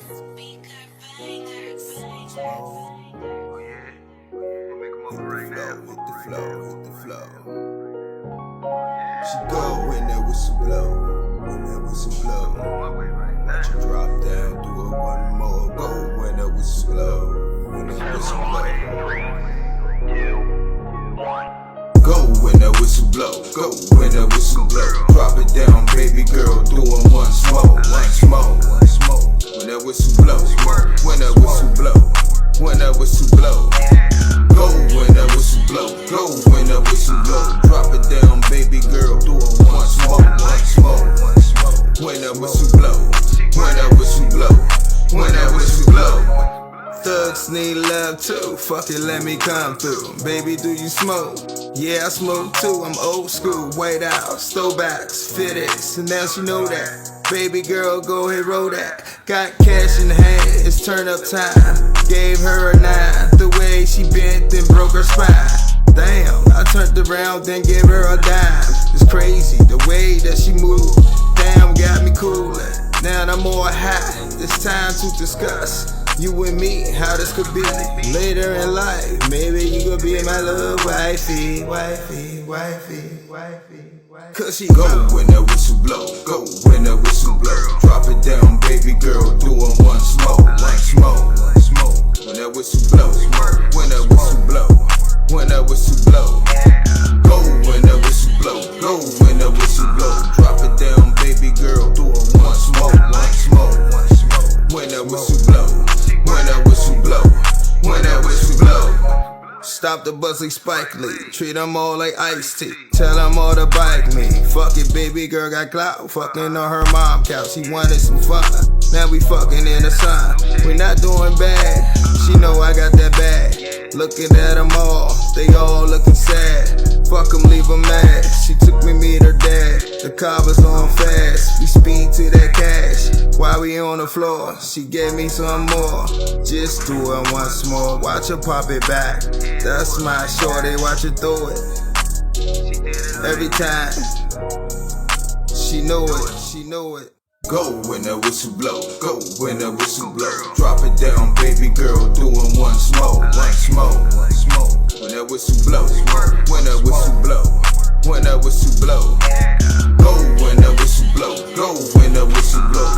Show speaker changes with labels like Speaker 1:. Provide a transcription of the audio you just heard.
Speaker 1: Hit the flow. She go when that whistle blow, Watch her drop down, do it one more. Go when that whistle blow, Go when that whistle blow, Drop it down, baby girl, do it once more. When that whistle blow, when that whistle blow, Go when that whistle blow, Drop it down, baby girl, do it once more. When that whistle blow, Thugs need love too, fuck it, let me come through. Baby, do you smoke? Yeah, I smoke too, I'm old school, white out, throwbacks, FedEx, and now she know that. Baby girl, go ahead, roll that. Got cash in the hand, it's turn up time. Gave her a 9, the way she bent and broke her spine. Damn, I turned around, then gave her a dime. It's crazy, the way that she moved. Damn, got me coolin'. Now I'm more high, it's time to discuss you and me, how this could be later in life. Maybe you could be my little wifey. Cause she go when that whistle blow, Drop it down, baby girl, do it once more. When that whistle blow, when that whistle blow, Go when that whistle blow, Drop it down, baby girl, do it once more. When that whistle blow, Stop the bus like Spike Lee, treat them all like Ice-T. Tell them all to bike me. Fuck it, baby girl got clout. Fucking on her mom couch, she wanted some fun. Now we fucking in the sun. We not doing bad, she know I got that bag. Looking at them all, they all looking sad. Fuck them, leave them mad. She took me meet her dad. The car was on fast, we speed to that cash. While we on the floor, she gave me some more. Just do it once more, watch her pop it back. That's my shorty, watch her throw it. Every time, she know it. Go when that whistle blow, Drop it down, baby girl, do it once more. When that whistle blow, when that whistle blow, Go when that whistle blow,